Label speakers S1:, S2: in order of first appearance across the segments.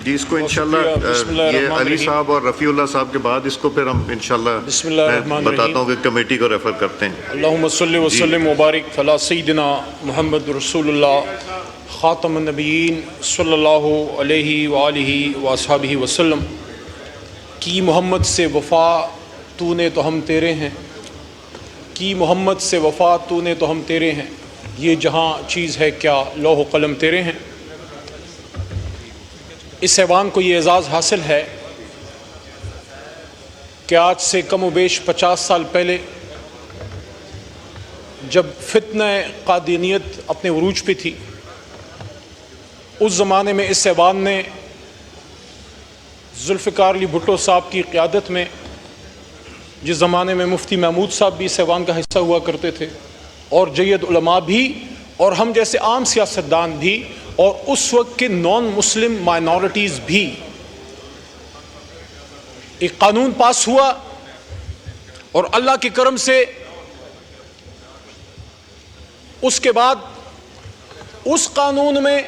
S1: جی اس کو انشاءاللہ یہ علی صاحب اور رفیع اللہ صاحب کے بعد اس کو پھر ہم انشاءاللہ میں بتاتا ہوں کہ کمیٹی کو ریفر کرتے ہیں.
S2: اللہم صلی وسلم وبارک علی سیدنا محمد رسول اللہ خاتم النبیین صلی اللہ علیہ وآلہ وصحبہ وسلم. کی محمد سے وفا تو نے تو ہم تیرے ہیں، کی محمد سے وفا تو نے تو ہم تیرے ہیں، یہ جہاں چیز ہے کیا لوح و قلم تیرے ہیں. اس ایوان کو یہ اعزاز حاصل ہے کہ آج سے کم و بیش 50 سال پہلے جب فتنہ قادیانیت اپنے عروج پہ تھی، اس زمانے میں اس ایوان نے ذوالفقار علی بھٹو صاحب کی قیادت میں، جس زمانے میں مفتی محمود صاحب بھی اس ایوان کا حصہ ہوا کرتے تھے اور جید علماء بھی اور ہم جیسے عام سیاستدان بھی اور اس وقت کے نان مسلم مائنورٹیز بھی، ایک قانون پاس ہوا اور اللہ کے کرم سے اس کے بعد اس قانون میں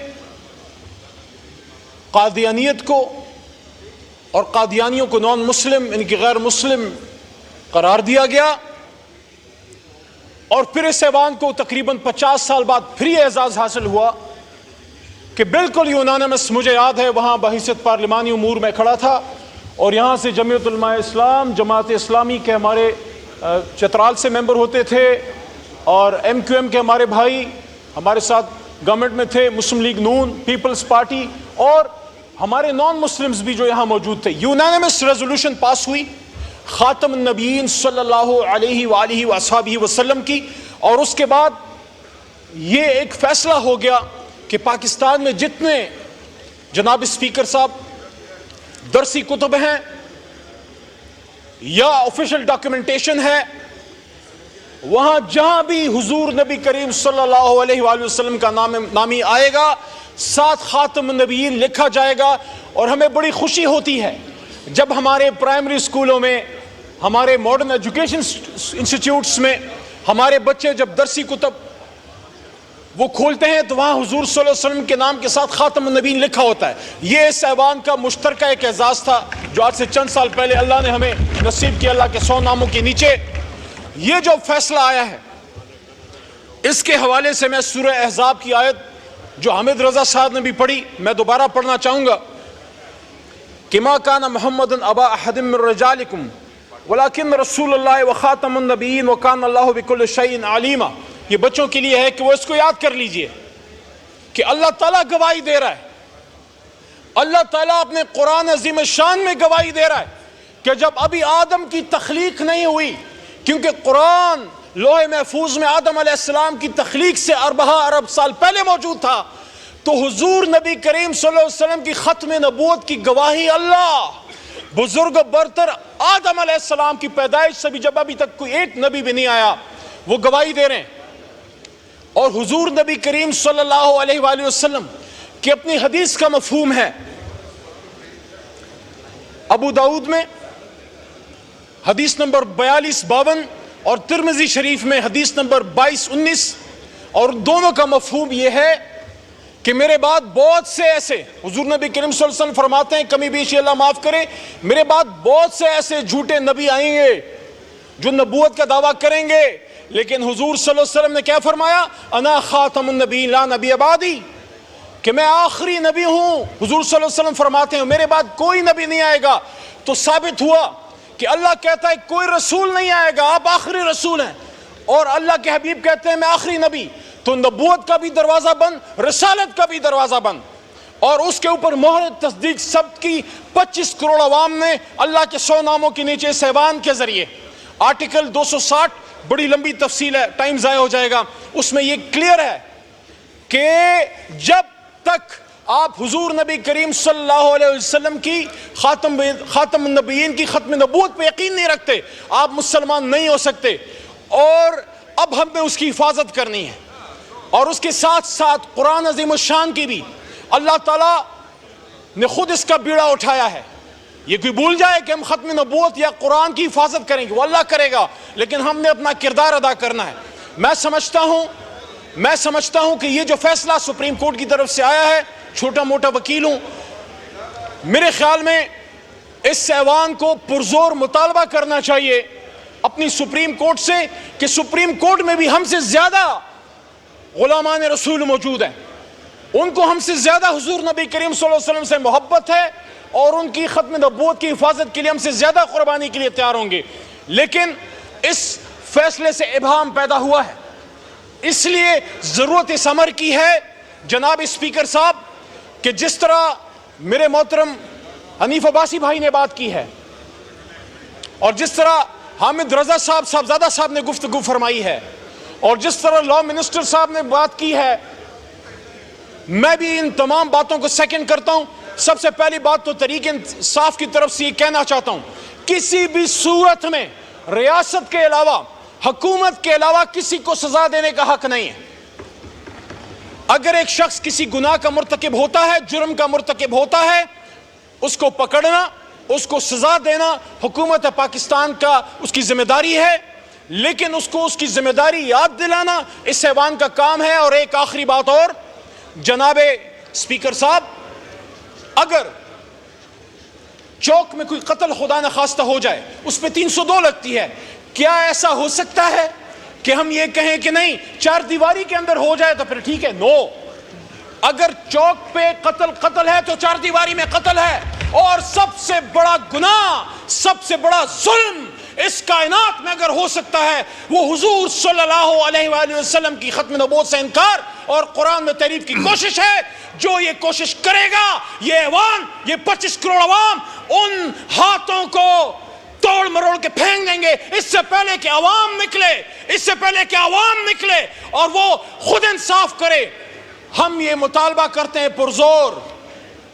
S2: قادیانیت کو اور قادیانیوں کو نان مسلم ان کی غیر مسلم قرار دیا گیا. اور پھر اس ایوان کو تقریباً 50 سال بعد پھر یہ اعزاز حاصل ہوا کہ بالکل یونانیمس، مجھے یاد ہے وہاں بحیثیت پارلیمانی امور میں کھڑا تھا اور یہاں سے جمعیت علماء اسلام، جماعت اسلامی کے ہمارے چترال سے ممبر ہوتے تھے اور ایم کیو ایم کے ہمارے بھائی ہمارے ساتھ گورنمنٹ میں تھے، مسلم لیگ نون، پیپلز پارٹی اور ہمارے نان مسلمز بھی جو یہاں موجود تھے. یونانیمس ریزولوشن پاس ہوئی خاتم النبیین صلی اللہ علیہ وآلہ وصحبہ وسلم کی، اور اس کے بعد یہ ایک فیصلہ ہو گیا کہ پاکستان میں جتنے جناب اسپیکر صاحب درسی کتب ہیں یا آفیشل ڈاکیومنٹیشن ہے، وہاں جہاں بھی حضور نبی کریم صلی اللہ علیہ وآلہ وسلم کا نامی آئے گا ساتھ خاتم النبیین لکھا جائے گا. اور ہمیں بڑی خوشی ہوتی ہے جب ہمارے پرائمری اسکولوں میں، ہمارے ماڈرن ایجوکیشن انسٹیٹیوٹس میں ہمارے بچے جب درسی کتب وہ کھولتے ہیں تو وہاں حضور صلی اللہ علیہ وسلم کے نام کے ساتھ خاتم النبیین لکھا ہوتا ہے. یہ اس ایوان کا مشترکہ ایک اعزاز تھا جو آج سے چند سال پہلے اللہ نے ہمیں نصیب کیا. اللہ کے 100 ناموں کے نیچے یہ جو فیصلہ آیا ہے، اس کے حوالے سے میں سورہ احزاب کی آیت جو حامد رضا صاحب نے بھی پڑھی میں دوبارہ پڑھنا چاہوں گا کہ ما کان محمد ابا احد من رجالکم ولکن رسول اللہ وخاتم النبیین وکان اللہ بکل شیء علیما. یہ بچوں کے لیے ہے کہ وہ اس کو یاد کر لیجئے کہ اللہ تعالیٰ گواہی دے رہا ہے، اللہ تعالیٰ اپنے قرآن عظیم شان میں گواہی دے رہا ہے کہ جب ابھی آدم کی تخلیق نہیں ہوئی، کیونکہ قرآن لوح محفوظ میں آدم علیہ السلام کی تخلیق سے 4 ارب سال پہلے موجود تھا، تو حضور نبی کریم صلی اللہ علیہ وسلم کی ختم نبوت کی گواہی اللہ بزرگ برتر آدم علیہ السلام کی پیدائش سے بھی جب ابھی تک کوئی ایک نبی بھی نہیں آیا وہ گواہی دے رہے ہیں. اور حضور نبی کریم صلی اللہ علیہ وآلہ وسلم کی اپنی حدیث کا مفہوم ہے. ابو داؤد میں حدیث نمبر 4252 اور ترمذی شریف میں حدیث نمبر 2219، اور دونوں کا مفہوم یہ ہے کہ میرے بعد بہت سے ایسے، حضور نبی کریم صلی اللہ علیہ وسلم فرماتے ہیں کمی بیشی اللہ معاف کرے، میرے بعد بہت سے ایسے جھوٹے نبی آئیں گے جو نبوت کا دعویٰ کریں گے، لیکن حضور صلی اللہ علیہ وسلم نے کیا فرمایا؟ انا خاتم النبی لا نبی بعدی، کہ میں آخری نبی ہوں. حضور صلی اللہ علیہ وسلم فرماتے ہیں میرے بعد کوئی نبی نہیں آئے گا. تو ثابت ہوا کہ اللہ کہتا ہے کوئی رسول نہیں آئے گا، آپ آخری رسول ہیں، اور اللہ کے حبیب کہتے ہیں میں آخری نبی. تو نبوت کا بھی دروازہ بند، رسالت کا بھی دروازہ بند، اور اس کے اوپر مہر تصدیق ثبت کی 25 کروڑ عوام نے اللہ کے 100 ناموں کے نیچے اس ایوان کے ذریعے. آرٹیکل 260 بڑی لمبی تفصیل ہے، ٹائم ضائع ہو جائے گا، اس میں یہ کلیئر ہے کہ جب تک آپ حضور نبی کریم صلی اللہ علیہ وسلم کی خاتم النبیین کی ختم نبوت پہ یقین نہیں رکھتے آپ مسلمان نہیں ہو سکتے. اور اب ہم نے اس کی حفاظت کرنی ہے، اور اس کے ساتھ ساتھ قرآن عظیم الشان کی بھی اللہ تعالیٰ نے خود اس کا بیڑا اٹھایا ہے. یہ کوئی بھول جائے کہ ہم ختم نبوت یا قرآن کی حفاظت کریں گے، وہ اللہ کرے گا، لیکن ہم نے اپنا کردار ادا کرنا ہے. میں سمجھتا ہوں کہ یہ جو فیصلہ سپریم کورٹ کی طرف سے آیا ہے، چھوٹا موٹا وکیل ہوں، میرے خیال میں اس ایوان کو پرزور مطالبہ کرنا چاہیے اپنی سپریم کورٹ سے کہ سپریم کورٹ میں بھی ہم سے زیادہ غلامان رسول موجود ہیں، ان کو ہم سے زیادہ حضور نبی کریم صلی اللہ علیہ وسلم سے محبت ہے اور ان کی ختم نبوت کی حفاظت کے لیے ہم سے زیادہ قربانی کے لیے تیار ہوں گے، لیکن اس فیصلے سے ابہام پیدا ہوا ہے، اس لیے ضرورت اس امر کی ہے جناب اسپیکر صاحب کہ جس طرح میرے محترم حنیف عباسی بھائی نے بات کی ہے اور جس طرح حامد رضا صاحبزادہ صاحب نے گفتگو فرمائی ہے اور جس طرح لا منسٹر صاحب نے بات کی ہے، میں بھی ان تمام باتوں کو سیکنڈ کرتا ہوں۔ سب سے پہلی بات تو تحریک انصاف کی طرف سے یہ کہنا چاہتا ہوں، کسی بھی صورت میں ریاست کے علاوہ، حکومت کے علاوہ کسی کو سزا دینے کا حق نہیں ہے۔ اگر ایک شخص کسی گناہ کا مرتکب ہوتا ہے، جرم کا مرتکب ہوتا ہے، اس کو پکڑنا، اس کو سزا دینا حکومت پاکستان کا اس کی ذمہ داری ہے، لیکن اس کو اس کی ذمہ داری یاد دلانا اس ایوان کا کام ہے۔ اور ایک آخری بات اور جناب اسپیکر صاحب، اگر چوک میں کوئی قتل خدا نخواستہ ہو جائے، اس پہ 302 لگتی ہے، کیا ایسا ہو سکتا ہے کہ ہم یہ کہیں کہ نہیں چار دیواری کے اندر ہو جائے تو پھر ٹھیک ہے؟ نو، اگر چوک پہ قتل ہے تو چار دیواری میں قتل ہے، اور سب سے بڑا گناہ، سب سے بڑا ظلم اس کائنات میں اگر ہو سکتا ہے وہ حضور صلی اللہ علیہ وآلہ وسلم کی ختم نبوت سے انکار اور قرآن میں تحریف کی کوشش ہے۔ جو یہ کوشش کرے گا، یہ ایوان، یہ 25 کروڑ عوام ان ہاتھوں کو توڑ مروڑ کے پھینک دیں گے، اس سے پہلے کہ عوام نکلے، اس سے پہلے کہ عوام نکلے اور وہ خود انصاف کرے۔ ہم یہ مطالبہ کرتے ہیں پرزور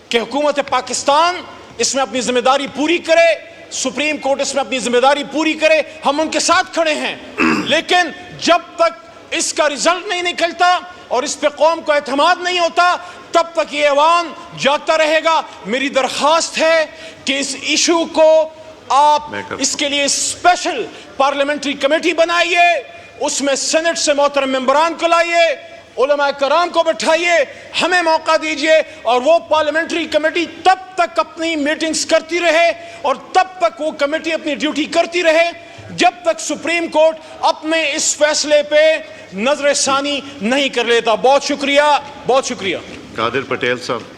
S2: کہ حکومت پاکستان اس میں اپنی ذمہ داری پوری کرے، سپریم کورٹ اس میں اپنی ذمہ داری پوری کرے، ہم ان کے ساتھ کھڑے ہیں، لیکن جب تک اس کا رزلٹ نہیں نکلتا اور اس پہ قوم کو اعتماد نہیں ہوتا تب تک یہ ایوان جاتا رہے گا۔ میری درخواست ہے کہ اس ایشو کو آپ اس کے لیے اسپیشل پارلیمنٹری کمیٹی بنائیے، اس میں سینٹ سے محترم ممبران کو لائیے، علماء کرام کو بٹھائیے، ہمیں موقع دیجئے، اور وہ پارلیمنٹری کمیٹی تب تک اپنی میٹنگز کرتی رہے اور تب تک وہ کمیٹی اپنی ڈیوٹی کرتی رہے جب تک سپریم کورٹ اپنے اس فیصلے پہ نظر ثانی نہیں کر لیتا۔ بہت شکریہ، بہت شکریہ۔
S1: قادر پٹیل صاحب۔